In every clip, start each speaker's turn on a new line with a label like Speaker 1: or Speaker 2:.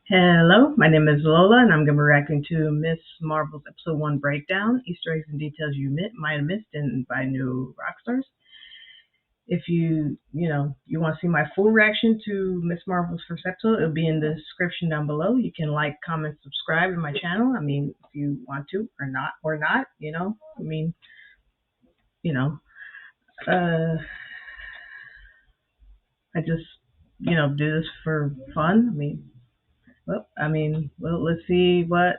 Speaker 1: Hello, my name is Lola, and I'm going to be reacting to Miss Marvel's Episode 1 breakdown, Easter eggs and details you might have missed by new Rockstars. If you want to see my full reaction to Miss Marvel's first episode, it'll be in the description down below. You can like, comment, subscribe to my channel. I mean, if you want to or not, you know, uh, I just, do this for fun. Let's see what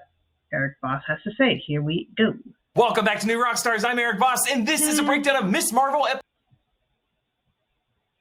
Speaker 1: Eric Voss has to say. Here we go.
Speaker 2: Welcome back to New Rockstars. I'm Eric Voss, and this is a breakdown of Miss Marvel.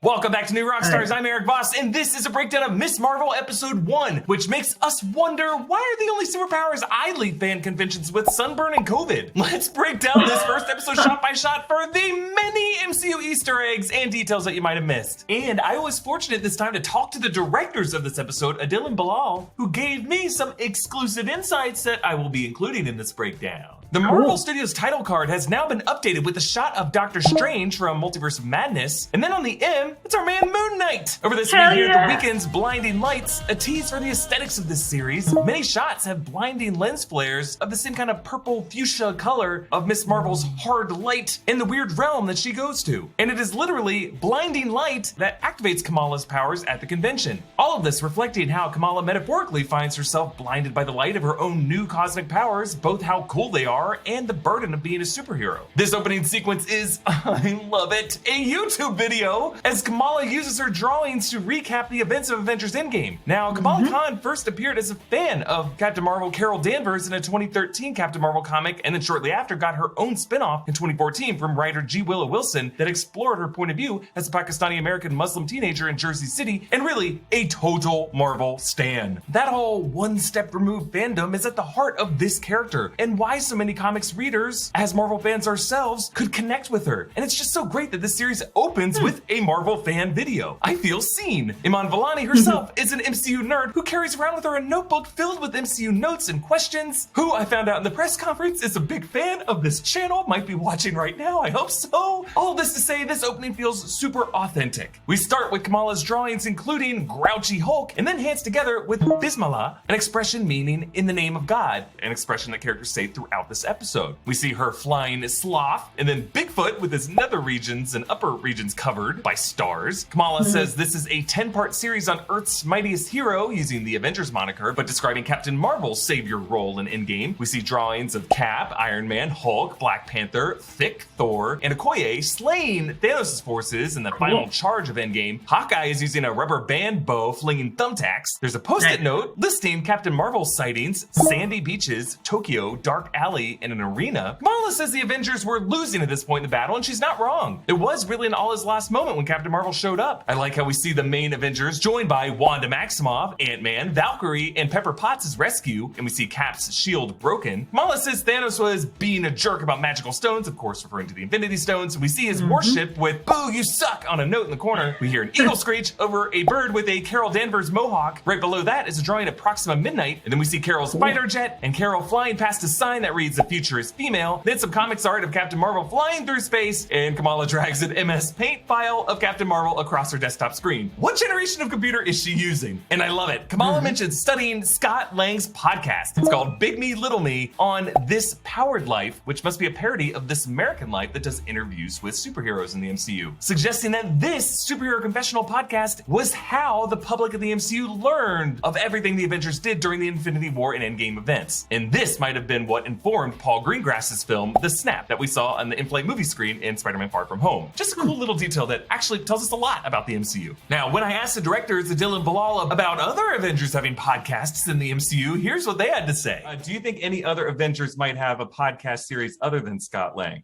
Speaker 2: Welcome back to New Rockstars. I'm Eric Voss, and this is a breakdown of Miss Marvel Episode 1, which makes us wonder, why are the only superpowers I lead fan conventions with sunburn and COVID? Let's break down this first episode shot by shot for the many MCU Easter eggs and details that you might have missed. And I was fortunate this time to talk to the directors of this episode, Adil and Bilal, who gave me some exclusive insights that I will be including in this breakdown. The Marvel Studios title card has now been updated with a shot of Doctor Strange from Multiverse of Madness, and then on the M, it's our man Moon Knight. Over this week here, The Weeknd's Blinding Lights, a tease for the aesthetics of this series. Many shots have blinding lens flares of the same kind of purple fuchsia color of Miss Marvel's hard light in the weird realm that she goes to. And it is literally blinding light that activates Kamala's powers at the convention. All of this reflecting how Kamala metaphorically finds herself blinded by the light of her own new cosmic powers, both how cool they are and the burden of being a superhero. This opening sequence is, I love it, a YouTube video as Kamala uses her drawings to recap the events of Avengers Endgame. Now, Kamala Khan first appeared as a fan of Captain Marvel Carol Danvers in a 2013 Captain Marvel comic, and then shortly after got her own spin-off in 2014 from writer G. Willow Wilson that explored her point of view as a Pakistani-American Muslim teenager in Jersey City, and really a total Marvel stan. That whole one-step removed fandom is at the heart of this character, and why so many comics readers, as Marvel fans ourselves, could connect with her. And it's just so great that this series opens with a Marvel fan video. I feel seen. Iman Vellani herself is an MCU nerd who carries around with her a notebook filled with MCU notes and questions, who I found out in the press conference is a big fan of this channel, might be watching right now, I hope so. All of this to say, this opening feels super authentic. We start with Kamala's drawings including Grouchy Hulk, and then hands together with Bismillah, an expression meaning in the name of God, an expression that characters say throughout this episode. We see her flying sloth, and then Bigfoot with his nether regions and upper regions covered by stars. Kamala says this is a 10-part series on Earth's mightiest hero, using the Avengers moniker, but describing Captain Marvel's savior role in Endgame. We see drawings of Cap, Iron Man, Hulk, Black Panther, Thick, Thor, and Okoye slaying Thanos' forces in the final charge of Endgame. Hawkeye is using a rubber band bow flinging thumbtacks. There's a post-it note listing Captain Marvel's sightings, sandy beaches, Tokyo, dark alley, and an arena. Kamala says the Avengers were losing at this point in the battle, and she's not wrong. It was really an all-is last moment when Captain Marvel showed up. I like how we see the main Avengers joined by Wanda Maximoff, Ant-Man, Valkyrie, and Pepper Potts' rescue, and we see Cap's shield broken. Kamala says Thanos was being a jerk about magical stones, of course referring to the Infinity Stones. We see his warship with "Boo, you suck" on a note in the corner. We hear an eagle screech over a bird with a Carol Danvers mohawk. Right below that is a drawing of Proxima Midnight, and then we see Carol's fighter jet and Carol flying past a sign that reads "The future is female." Then some comics art of Captain Marvel flying through space, and Kamala drags an MS Paint file of Captain Marvel across her desktop screen. What generation of computer is she using? And I love it. Kamala mentioned studying Scott Lang's podcast. It's called Big Me, Little Me on This Powered Life, which must be a parody of This American Life that does interviews with superheroes in the MCU, suggesting that this superhero confessional podcast was how the public of the MCU learned of everything the Avengers did during the Infinity War and Endgame events. And this might have been what informed Paul Greengrass's film The Snap that we saw on the in-flight movie screen in Spider-Man Far From Home. Just a cool little detail that actually tells us a lot about the MCU. Now, when I asked the directors, Adil and Bilal, about other Avengers having podcasts in the MCU, here's what they had to say. Do you think any other Avengers might have a podcast series other than Scott Lang?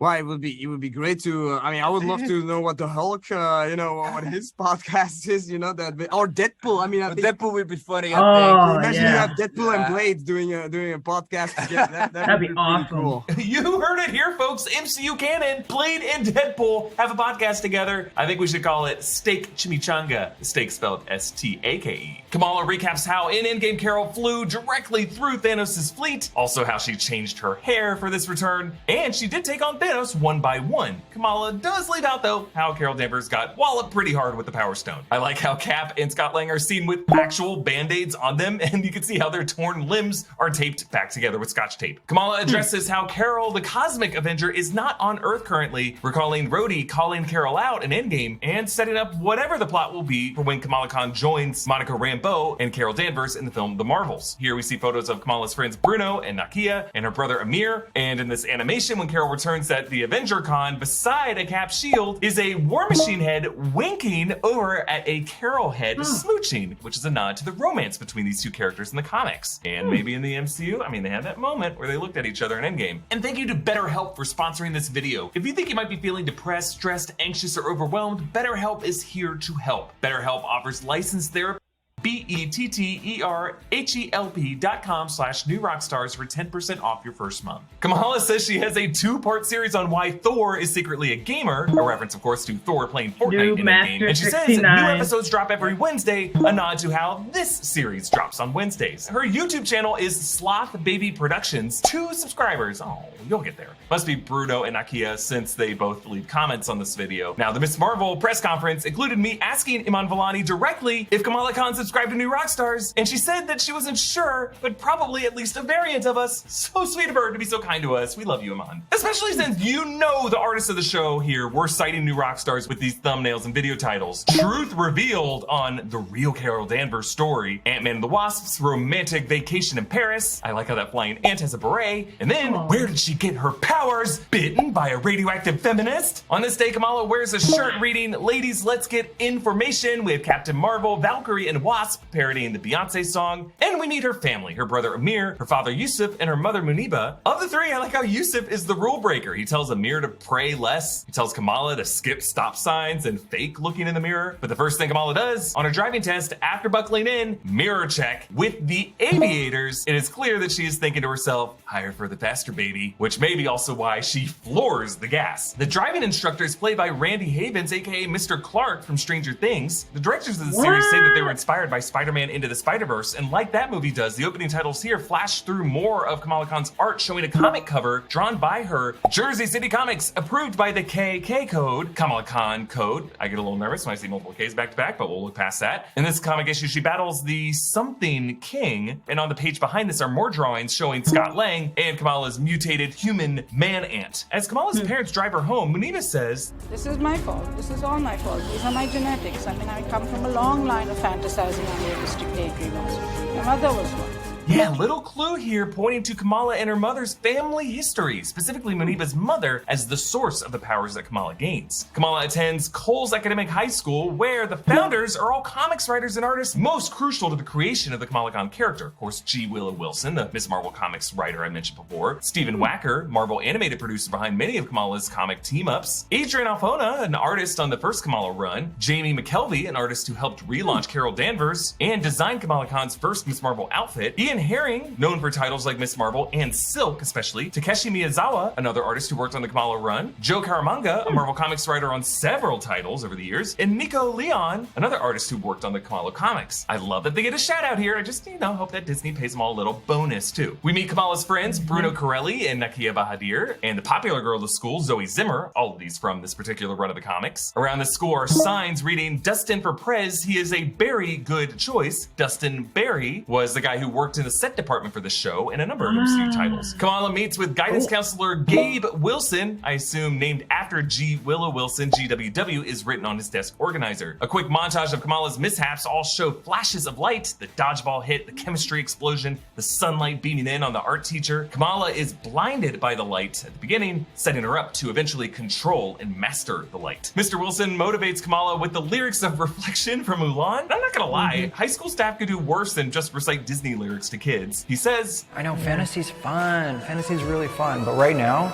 Speaker 3: Well, it would be great to. I would love to know what the Hulk, what his podcast is, that or Deadpool.
Speaker 4: Deadpool would be funny.
Speaker 3: Imagine you have Deadpool and Blade doing a podcast together.
Speaker 1: That'd be awesome.
Speaker 3: Cool.
Speaker 2: You heard it here, folks. MCU canon. Blade and Deadpool have a podcast together. I think we should call it Steak Chimichanga. Steak spelled S-T-A-K-E. Kamala recaps how in Endgame Carol flew directly through Thanos' fleet. Also how she changed her hair for this return, and she did take on Thanos. Thanos one by one. Kamala does leave out, though, how Carol Danvers got walloped pretty hard with the Power Stone. I like how Cap and Scott Lang are seen with actual band-aids on them, and you can see how their torn limbs are taped back together with Scotch tape. Kamala addresses how Carol, the Cosmic Avenger, is not on Earth currently, recalling Rhodey calling Carol out in Endgame, and setting up whatever the plot will be for when Kamala Khan joins Monica Rambeau and Carol Danvers in the film The Marvels. Here we see photos of Kamala's friends Bruno and Nakia and her brother Amir, and in this animation when Carol returns at the Avenger Con, beside a Cap shield is a War Machine head winking over at a Carol head smooching, which is a nod to the romance between these two characters in the comics. And maybe in the MCU, I mean, they had that moment where they looked at each other in Endgame. And thank you to BetterHelp for sponsoring this video. If you think you might be feeling depressed, stressed, anxious, or overwhelmed, BetterHelp is here to help. BetterHelp offers licensed therapy. BetterHelp.com/newrockstars for 10% off your first month. Kamala says she has a 2-part series on why Thor is secretly a gamer, a reference, of course, to Thor playing Fortnite in a game. And she says new episodes drop every Wednesday, a nod to how this series drops on Wednesdays. Her YouTube channel is Sloth Baby Productions. 2 subscribers. Oh, you'll get there. Must be Bruno and Nakia, since they both leave comments on this video. Now, the Ms. Marvel press conference included me asking Iman Vellani directly if Kamala Khan subscribed to New Rockstars, and she said that she wasn't sure, but probably at least a variant of us. So sweet of her to be so kind to us. We love you, Iman. Especially since you know the artists of the show here were citing New Rockstars with these thumbnails and video titles. Truth revealed on The Real Carol Danvers Story, Ant-Man and the Wasp's Romantic Vacation in Paris. I like how that flying ant has a beret. And then, where did she get her powers? Bitten by a radioactive feminist? On this day, Kamala wears a shirt reading, "Ladies, let's get information," with Captain Marvel, Valkyrie, and Wasp parodying the Beyonce song. And we meet her family, her brother Amir, her father Yusuf, and her mother Muniba. Of the 3, I like how Yusuf is the rule breaker. He tells Amir to pray less. He tells Kamala to skip stop signs and fake looking in the mirror. But the first thing Kamala does on her driving test after buckling in, mirror check with the aviators, it is clear that she is thinking to herself, higher for the faster, baby, which may be also why she floors the gas. The driving instructor is played by Randy Havens, aka Mr. Clark from Stranger Things. The directors of the series say that they were inspired by Spider-Man Into the Spider-Verse, and like that movie does, the opening titles here flash through more of Kamala Khan's art, showing a comic cover drawn by her. Jersey City Comics, approved by the KK code, Kamala Khan code. I get a little nervous when I see multiple Ks back to back, but we'll look past that. In this comic issue, she battles the Something King, and on the page behind this are more drawings showing Scott Lang and Kamala's mutated human man-ant. As Kamala's parents drive her home, Muniba says,
Speaker 4: "This is my fault. This is all my fault. These are my genetics. I mean, I come from a long line of fantasizing unrealistic daydreamers. My mother was one."
Speaker 2: Yeah, little clue here pointing to Kamala and her mother's family history, specifically Muniba's mother, as the source of the powers that Kamala gains. Kamala attends Coles Academic High School, where the founders are all comics writers and artists most crucial to the creation of the Kamala Khan character. Of course, G. Willow Wilson, the Ms. Marvel comics writer I mentioned before, Stephen Wacker, Marvel animated producer behind many of Kamala's comic team-ups, Adrian Alfona, an artist on the first Kamala run, Jamie McKelvey, an artist who helped relaunch Carol Danvers and designed Kamala Khan's first Ms. Marvel outfit, Ian Herring, known for titles like Ms. Marvel and Silk especially, Takeshi Miyazawa, another artist who worked on the Kamala run, Joe Caramanga, a Marvel Comics writer on several titles over the years, and Nico Leon, another artist who worked on the Kamala comics. I love that they get a shout out here. I just, hope that Disney pays them all a little bonus too. We meet Kamala's friends, Bruno Corelli and Nakia Bahadir, and the popular girl of the school, Zoe Zimmer, all of these from this particular run of the comics. Around the school are signs reading, "Dustin for Prez, he is a very good choice." Dustin Berry was the guy who worked in the set department for the show and a number of MCU titles. Kamala meets with guidance counselor Gabe Wilson, I assume named after G. Willow Wilson. GWW is written on his desk organizer. A quick montage of Kamala's mishaps all show flashes of light, the dodgeball hit, the chemistry explosion, the sunlight beaming in on the art teacher. Kamala is blinded by the light at the beginning, setting her up to eventually control and master the light. Mr. Wilson motivates Kamala with the lyrics of Reflection from Mulan. And I'm not gonna lie, high school staff could do worse than just recite Disney lyrics to kids. He says,
Speaker 5: "I know fantasy's fun, fantasy's really fun, but right now,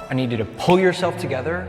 Speaker 5: I need you to pull yourself together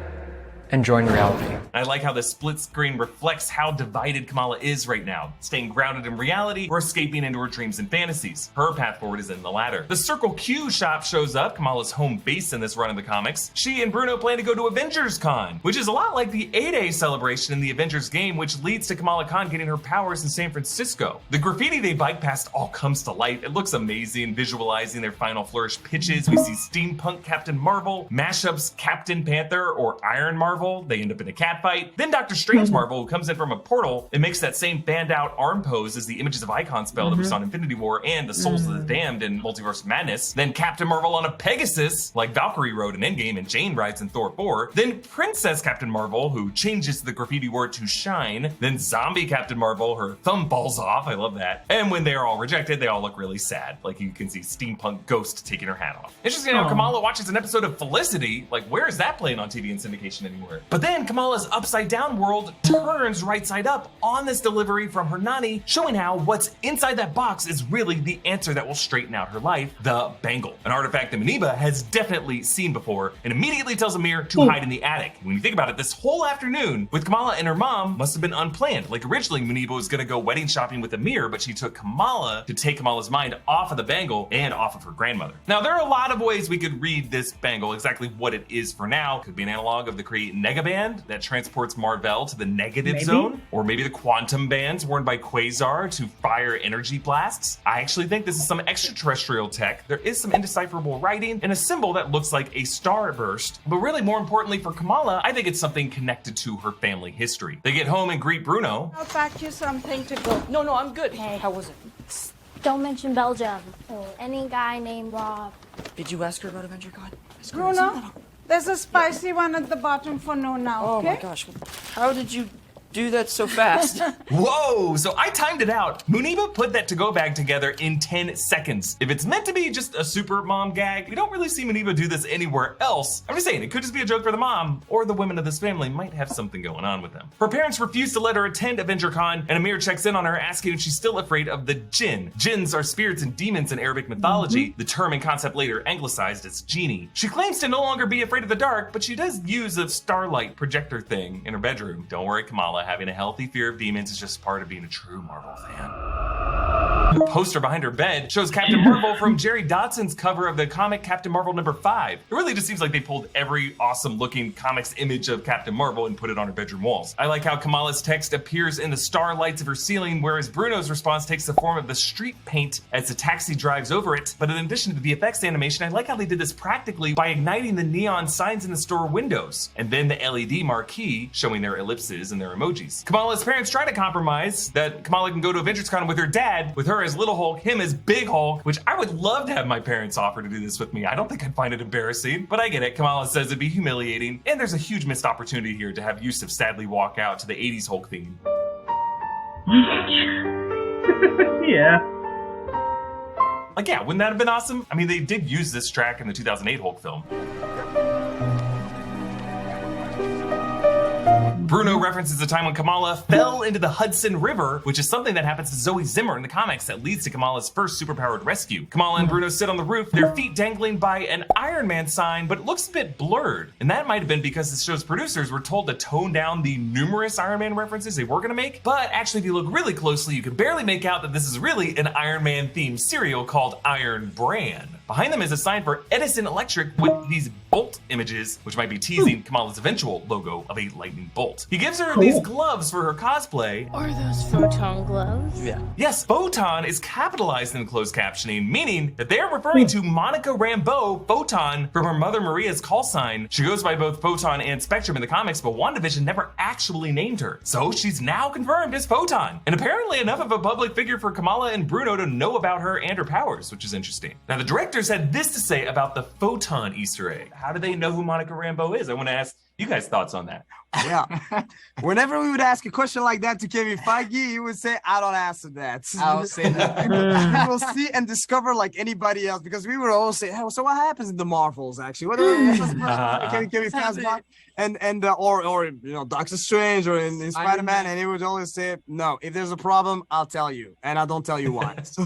Speaker 5: and join reality.
Speaker 2: I like how the split screen reflects how divided Kamala is right now, staying grounded in reality or escaping into her dreams and fantasies. Her path forward is in the latter. The Circle Q shop shows up, Kamala's home base in this run of the comics. She and Bruno plan to go to Avengers Con, which is a lot like the A-Day celebration in the Avengers game, which leads to Kamala Khan getting her powers in San Francisco. The graffiti they bike past all comes to life. It looks amazing, visualizing their final flourish pitches. We see steampunk Captain Marvel, mashups Captain Panther or Iron Marvel. They end up in a cat fight. Then Doctor Strange Marvel, who comes in from a portal and makes that same fanned out arm pose as the Images of Icon spell that we saw in Infinity War and the Souls of the Damned in Multiverse of Madness. Then Captain Marvel on a Pegasus, like Valkyrie rode in Endgame and Jane rides in Thor 4. Then Princess Captain Marvel, who changes the graffiti word to shine. Then Zombie Captain Marvel, her thumb falls off. I love that. And when they're all rejected, they all look really sad. Like you can see Steampunk Ghost taking her hat off. Interesting how Kamala watches an episode of Felicity. Like, where is that playing on TV and syndication anywhere? But then Kamala's upside down world turns right side up on this delivery from her nanny, showing how what's inside that box is really the answer that will straighten out her life, the bangle. An artifact that Muniba has definitely seen before and immediately tells Amir to hide in the attic. When you think about it, this whole afternoon with Kamala and her mom must have been unplanned. Like originally Muniba was gonna go wedding shopping with Amir, but she took Kamala to take Kamala's mind off of the bangle and off of her grandmother. Now there are a lot of ways we could read this bangle, exactly what it is for now. Could be an analog of the Kree Negaband that transports Mar-Vell to the negative zone, or maybe the quantum bands worn by Quasar to fire energy blasts. I actually think this is some extraterrestrial tech. There is some indecipherable writing and a symbol that looks like a starburst, but really more importantly for Kamala, I think it's something connected to her family history. They get home and greet Bruno.
Speaker 4: I'll pack you something to go.
Speaker 6: No, I'm good.
Speaker 7: Hey.
Speaker 6: How was it?
Speaker 7: Don't mention Belgium or any guy named Rob.
Speaker 6: Did you ask her about Avenger God?
Speaker 4: Bruno, there's a spicy one at the bottom for no now,
Speaker 6: Oh
Speaker 4: okay?
Speaker 6: my gosh. How did you do that so fast?
Speaker 2: Whoa, so I timed it out. Muniba put that to-go bag together in 10 seconds. If it's meant to be just a super mom gag, we don't really see Muniba do this anywhere else. I'm just saying, it could just be a joke for the mom, or the women of this family might have something going on with them. Her parents refuse to let her attend Avenger Con, and Amir checks in on her asking if she's still afraid of the Jinn. Jinns are spirits and demons in Arabic mythology, the term and concept later anglicized as genie. She claims to no longer be afraid of the dark, but she does use a starlight projector thing in her bedroom. Don't worry, Kamala, having a healthy fear of demons is just part of being a true Marvel fan. The poster behind her bed shows Captain Marvel from Jerry Dodson's cover of the comic Captain Marvel #5. It really just seems like they pulled every awesome looking comics image of Captain Marvel and put it on her bedroom walls. I like how Kamala's text appears in the starlights of her ceiling, whereas Bruno's response takes the form of the street paint as the taxi drives over it. But in addition to the VFX animation, I like how they did this practically by igniting the neon signs in the store windows, and then the LED marquee showing their ellipses and their emojis. Kamala's parents try to compromise that Kamala can go to Avengers Con with her dad, with her as Little Hulk, him as Big Hulk, which I would love to have my parents offer to do this with me. I don't think I'd find it embarrassing, but I get it. Kamala says it'd be humiliating, and there's a huge missed opportunity here to have Yusuf sadly walk out to the 80s Hulk theme.
Speaker 1: Yeah.
Speaker 2: Like, yeah, wouldn't that have been awesome? I mean, they did use this track in the 2008 Hulk film. Bruno references the time when Kamala fell into the Hudson River, which is something that happens to Zoe Zimmer in the comics that leads to Kamala's first superpowered rescue. Kamala and Bruno sit on the roof, their feet dangling by an Iron Man sign, but it looks a bit blurred. And that might have been because the show's producers were told to tone down the numerous Iron Man references they were gonna make. But actually, if you look really closely, you can barely make out that this is really an Iron Man themed cereal called Iron Bran. Behind them is a sign for Edison Electric with these bolt images, which might be teasing Kamala's eventual logo of a lightning bolt. He gives her these gloves for her cosplay.
Speaker 7: Are those photon gloves?
Speaker 6: Yeah.
Speaker 2: Yes, photon is capitalized in closed captioning, meaning that they are referring to Monica Rambeau, Photon, from her mother Maria's call sign. She goes by both Photon and Spectrum in the comics, but WandaVision never actually named her. So she's now confirmed as Photon, and apparently enough of a public figure for Kamala and Bruno to know about her and her powers, which is interesting. Now, the directors had this to say about the Photon Easter egg. How do they know who Monica Rambeau is? I want to ask you guys' thoughts on that.
Speaker 3: Yeah. Whenever we would ask a question like that to Kevin Feige, he would say, I don't answer that.
Speaker 6: I'll say that.
Speaker 3: We will see and discover like anybody else, because we would always say, hey, so what happens in the Marvels, actually? What Kevin stands by? or Doctor Strange or in Spider-Man, and he would always say, no, if there's a problem, I'll tell you, and I don't tell you why. So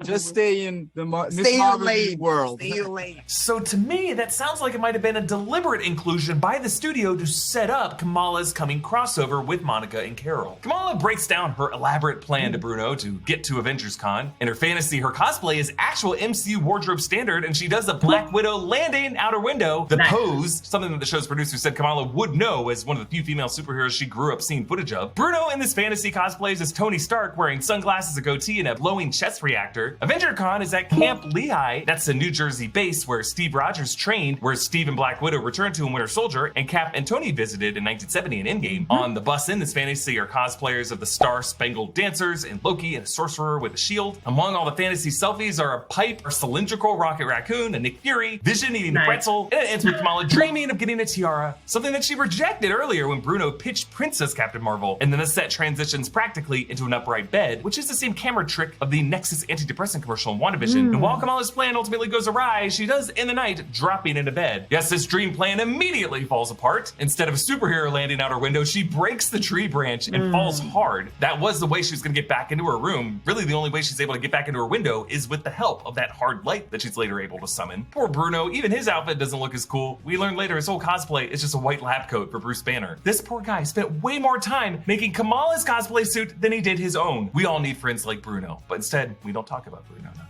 Speaker 5: just stay in the
Speaker 3: stay
Speaker 5: Marvel world.
Speaker 3: Stay late.
Speaker 2: So to me, that sounds like it might have been a deliberate inclusion by the studio to set up Kamala's coming crossover with Monica and Carol. Kamala breaks down her elaborate plan to Bruno to get to Avengers Con. In her fantasy, her cosplay is actual MCU wardrobe standard, and she does a Black Widow landing out her window. The pose, something that the show's producer said Kamala would know as one of the few female superheroes she grew up seeing footage of. Bruno in this fantasy cosplays as Tony Stark, wearing sunglasses, a goatee, and a glowing chest reactor. Avenger Con is at Camp Lehigh. That's the New Jersey base where Steve Rogers trained, where Steve and Black Widow returned to in Winter Soldier, and Cap and Tony visited in 1970 in Endgame. On the bus in this fantasy are cosplayers of the Star Spangled Dancers and Loki and a sorcerer with a shield. Among all the fantasy selfies are a pipe, a cylindrical Rocket Raccoon, a Nick Fury, Vision eating a pretzel, and it ends with Kamala dreaming of getting a tiara, something that she rejected earlier when Bruno pitched Princess Captain Marvel. And then the set transitions practically into an upright bed, which is the same camera trick of the Nexus antidepressant commercial in WandaVision. And while Kamala's plan ultimately goes awry, she does end the night dropping into bed. Yes, this dream plan immediately falls apart. Instead of a superhero landing out her window, she breaks the tree branch and falls hard. That was the way she was gonna get back into her room. Really, the only way she's able to get back into her window is with the help of that hard light that she's later able to summon. Poor Bruno, even his outfit doesn't look as cool. We learn later his whole cosplay is just a white lab coat for Bruce Banner. This poor guy spent way more time making Kamala's cosplay suit than he did his own. We all need friends like Bruno, but instead, we don't talk about Bruno now.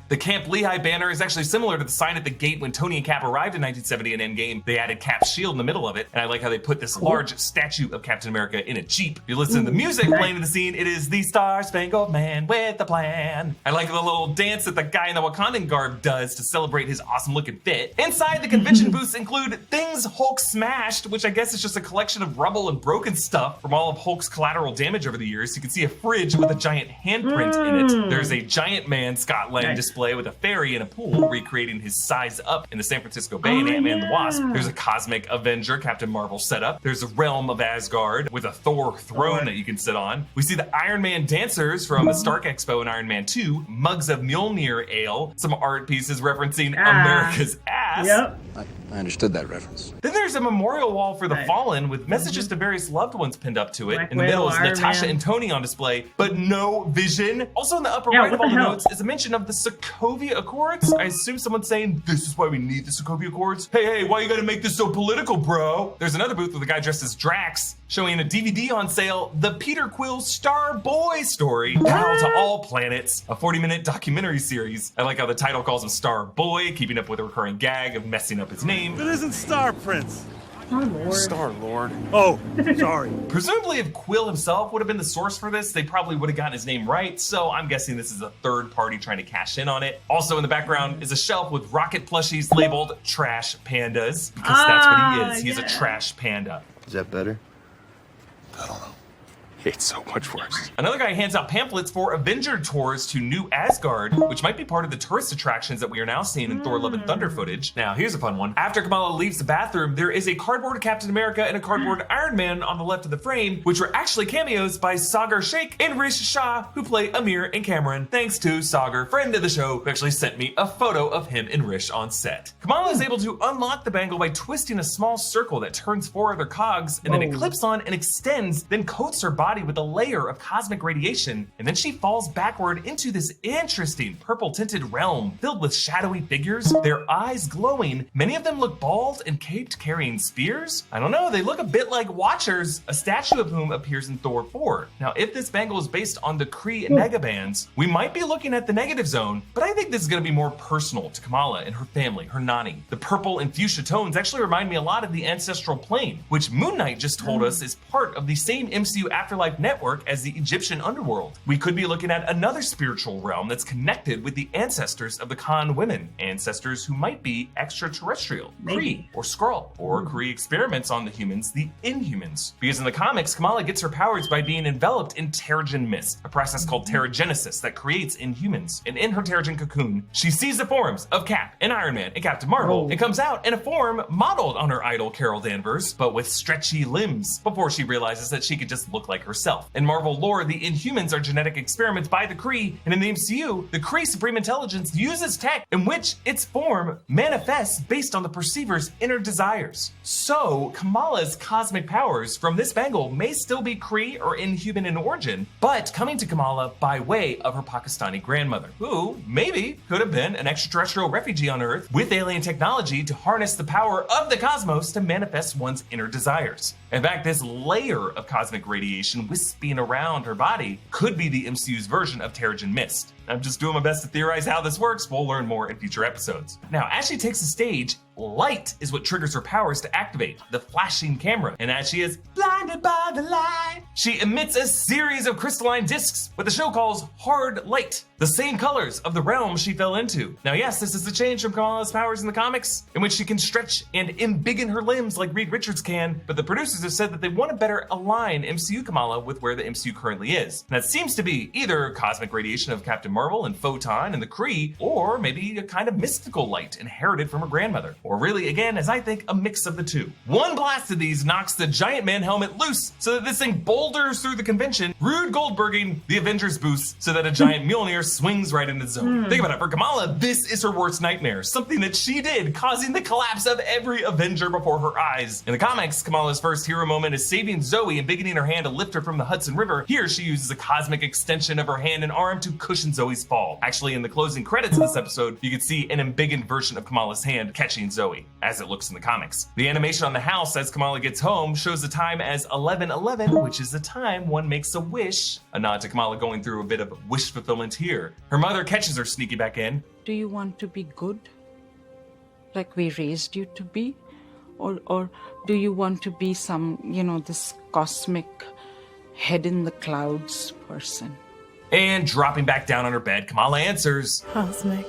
Speaker 2: The Camp Lehigh banner is actually similar to the sign at the gate when Tony and Cap arrived in 1970 in Endgame. They added Cap's shield in the middle of it, and I like how they put this large statue of Captain America in a Jeep. If you listen to the music playing in the scene, it is the Star-Spangled Man with a plan. I like the little dance that the guy in the Wakandan garb does to celebrate his awesome look and fit. Inside, the convention booths include Things Hulk Smashed, which I guess is just a collection of rubble and broken stuff from all of Hulk's collateral damage over the years. You can see a fridge with a giant handprint in it. There's a giant man Scott Lang display with a fairy in a pool, recreating his size up in the San Francisco Bay in Ant-Man and the Wasp. There's a Cosmic Avenger Captain Marvel setup. There's a Realm of Asgard with a Thor throne that you can sit on. We see the Iron Man dancers from the Stark Expo in Iron Man 2, mugs of Mjolnir ale, some art pieces referencing America's ass.
Speaker 8: Yep. I understood that reference.
Speaker 2: Then there's a memorial wall for the fallen with messages to various loved ones pinned up to it. In the middle is Natasha and Tony on display, but no Vision. Also in the upper right of all the notes is a mention of the Sokovia Accords. I assume someone's saying, this is why we need the Sokovia Accords. Hey, why you gotta make this so political, bro? There's another booth with a guy dressed as Drax, showing a DVD on sale, The Peter Quill Star Boy Story, Pal to All Planets, a 40-minute documentary series. I like how the title calls him Star Boy, keeping up with a recurring gag of messing up his name.
Speaker 9: It isn't Star Prince.
Speaker 1: Star-Lord.
Speaker 9: Star-Lord. Oh, sorry.
Speaker 2: Presumably, if Quill himself would have been the source for this, they probably would have gotten his name right, so I'm guessing this is a third party trying to cash in on it. Also in the background is a shelf with rocket plushies labeled Trash Pandas, because that's what he is. He's a trash panda.
Speaker 8: Is that better?
Speaker 9: I don't know. It's so much worse.
Speaker 2: Another guy hands out pamphlets for Avenger tours to New Asgard, which might be part of the tourist attractions that we are now seeing in Thor Love and Thunder footage. Now, here's a fun one. After Kamala leaves the bathroom, there is a cardboard Captain America and a cardboard Iron Man on the left of the frame, which were actually cameos by Sagar Sheikh and Rish Shah, who play Amir and Cameron. Thanks to Sagar, friend of the show, who actually sent me a photo of him and Rish on set. Kamala is able to unlock the bangle by twisting a small circle that turns 4 other cogs, and then it clips on and extends, then coats her body with a layer of cosmic radiation, and then she falls backward into this interesting purple tinted realm filled with shadowy figures, their eyes glowing. Many of them look bald and caped, carrying spears. I don't know, they look a bit like Watchers, a statue of whom appears in Thor 4. Now, if this bangle is based on the Kree negabands, we might be looking at the negative zone, but I think this is going to be more personal to Kamala and her family, her Nani. The purple and fuchsia tones actually remind me a lot of the ancestral plane, which Moon Knight just told us is part of the same MCU Afterlife network as the Egyptian underworld. We could be looking at another spiritual realm that's connected with the ancestors of the Khan women, ancestors who might be extraterrestrial, Kree or Skrull, or Kree experiments on the humans, the Inhumans. Because in the comics, Kamala gets her powers by being enveloped in Terrigen mist, a process called Terrigenesis that creates Inhumans. And in her Terrigen cocoon, she sees the forms of Cap and Iron Man and Captain Marvel and comes out in a form modeled on her idol Carol Danvers, but with stretchy limbs, before she realizes that she could just look like herself. In Marvel lore, the Inhumans are genetic experiments by the Kree, and in the MCU, the Kree Supreme Intelligence uses tech in which its form manifests based on the perceiver's inner desires. So, Kamala's cosmic powers from this bangle may still be Kree or Inhuman in origin, but coming to Kamala by way of her Pakistani grandmother, who maybe could have been an extraterrestrial refugee on Earth with alien technology to harness the power of the cosmos to manifest one's inner desires. In fact, this layer of cosmic radiation wisping around her body could be the MCU's version of Terrigen Mist. I'm just doing my best to theorize how this works. We'll learn more in future episodes. Now, as she takes the stage, light is what triggers her powers to activate the flashing camera. And as she is blinded by the light, she emits a series of crystalline discs, what the show calls hard light, the same colors of the realm she fell into. Now, yes, this is the change from Kamala's powers in the comics, in which she can stretch and embiggen her limbs like Reed Richards can, but the producers have said that they want to better align MCU Kamala with where the MCU currently is. And that seems to be either cosmic radiation of Captain Marvel and Photon and the Kree, or maybe a kind of mystical light inherited from her grandmother. Or really, again, as I think, a mix of the two. One blast of these knocks the Giant Man helmet loose so that this thing boulders through the convention, Rude Goldberging the Avengers boost so that a giant Mjolnir swings right into the zone. Think about it, for Kamala, this is her worst nightmare, something that she did, causing the collapse of every Avenger before her eyes. In the comics, Kamala's first hero moment is saving Zoe and beginning her hand to lift her from the Hudson River. Here, she uses a cosmic extension of her hand and arm to cushion Zoe's fall. Actually, in the closing credits of this episode, you can see an embiggened version of Kamala's hand catching Zoe, as it looks in the comics. The animation on the house as Kamala gets home shows the time as 11:11, which is the time one makes a wish. A nod to Kamala going through a bit of wish fulfillment here. Her mother catches her sneaking back in.
Speaker 4: Do you want to be good? Like we raised you to be? Or do you want to be some, this cosmic head in the clouds person?
Speaker 2: And dropping back down on her bed, Kamala answers,
Speaker 1: Cosmic.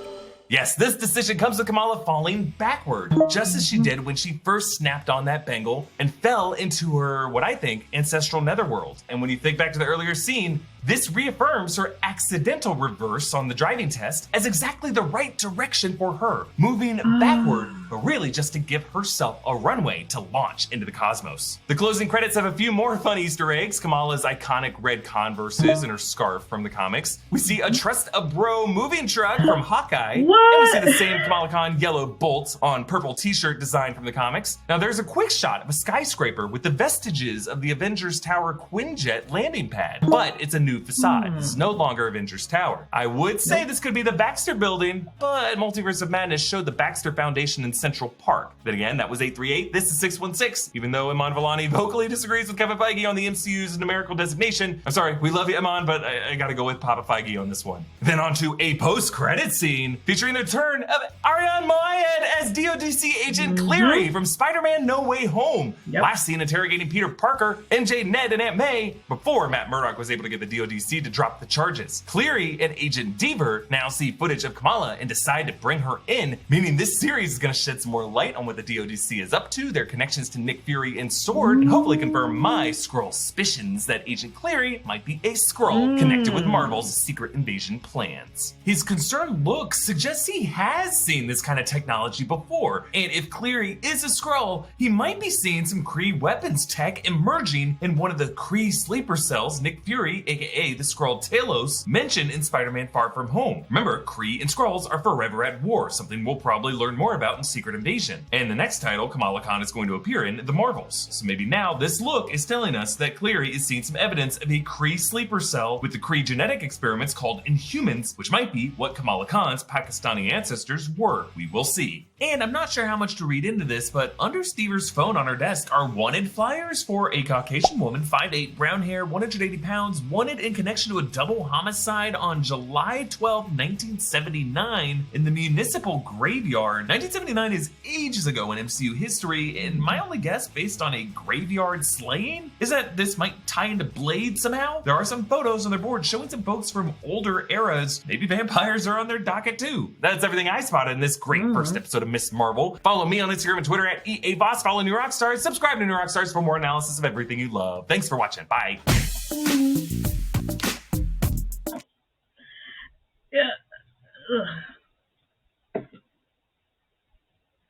Speaker 2: yes, this decision comes with Kamala falling backward, just as she did when she first snapped on that bangle and fell into her, what I think, ancestral netherworld. And when you think back to the earlier scene, this reaffirms her accidental reverse on the driving test as exactly the right direction for her, moving backward, but really just to give herself a runway to launch into the cosmos. The closing credits have a few more fun Easter eggs, Kamala's iconic red Converses and her scarf from the comics. We see a Trust a Bro moving truck from Hawkeye. And we see the same Kamala Khan yellow bolt on purple t-shirt design from the comics. Now there's a quick shot of a skyscraper with the vestiges of the Avengers Tower Quinjet landing pad, but it's a new facade. It's no longer Avengers Tower. I would say this could be the Baxter building, but Multiverse of Madness showed the Baxter Foundation in Central Park. Then again, that was 838, this is 616. Even though Iman Vellani vocally disagrees with Kevin Feige on the MCU's numerical designation, I'm sorry, we love you, Iman, but I gotta go with Papa Feige on this one. Then on to a post-credit scene featuring the return of Ariane Moayed as DODC agent Cleary from Spider-Man No Way Home. Last seen interrogating Peter Parker, MJ, Ned, and Aunt May before Matt Murdock was able to get the DODC to drop the charges. Cleary and Agent Deaver now see footage of Kamala and decide to bring her in, meaning this series is going to shed some more light on what the DODC is up to, their connections to Nick Fury and Sword, and hopefully confirm my Skrull suspicions that Agent Cleary might be a Skrull connected with Marvel's secret invasion plans. His concerned look suggests he has seen this kind of technology before, and if Cleary is a Skrull, he might be seeing some Kree weapons tech emerging in one of the Kree sleeper cells Nick Fury, aka the Skrull Talos, mentioned in Spider-Man Far From Home. Remember, Kree and Skrulls are forever at war, something we'll probably learn more about in Secret Invasion. And the next title Kamala Khan is going to appear in, The Marvels. So maybe now this look is telling us that Cleary is seeing some evidence of a Kree sleeper cell with the Kree genetic experiments called Inhumans, which might be what Kamala Khan's Pakistani ancestors were. We will see. And I'm not sure how much to read into this, but under Stever's phone on her desk are wanted flyers for a Caucasian woman, 5'8", brown hair, 180 pounds, wanted in connection to a double homicide on July 12, 1979 in the municipal graveyard. 1979 is ages ago in MCU history, and my only guess based on a graveyard slaying is that this might tie into Blade somehow. There are some photos on their board showing some folks from older eras. Maybe vampires are on their docket too. That's everything I spotted in this great first episode of Miss Marvel. Follow me on Instagram and Twitter at EAVoss. Follow New Rockstars. Subscribe to New Rockstars for more analysis of everything you love. Thanks for watching. Bye.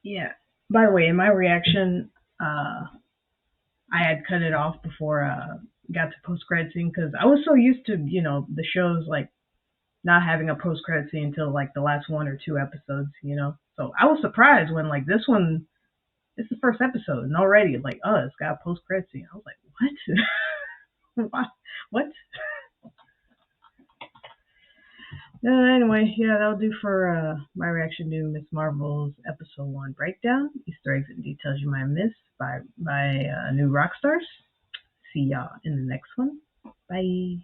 Speaker 1: Yeah. By the way, in my reaction, I had cut it off before got to post-credit scene, because I was so used to, the shows like not having a post-credit scene until like the last 1 or 2 episodes, So I was surprised when like this one, it's the first episode and already like, oh, it's got a post-credit scene. I was like, what? What? Anyway, yeah, that'll do for my reaction to Miss Marvel's episode 1 breakdown. Easter eggs and details you might miss by new Rockstars. See y'all in the next one. Bye.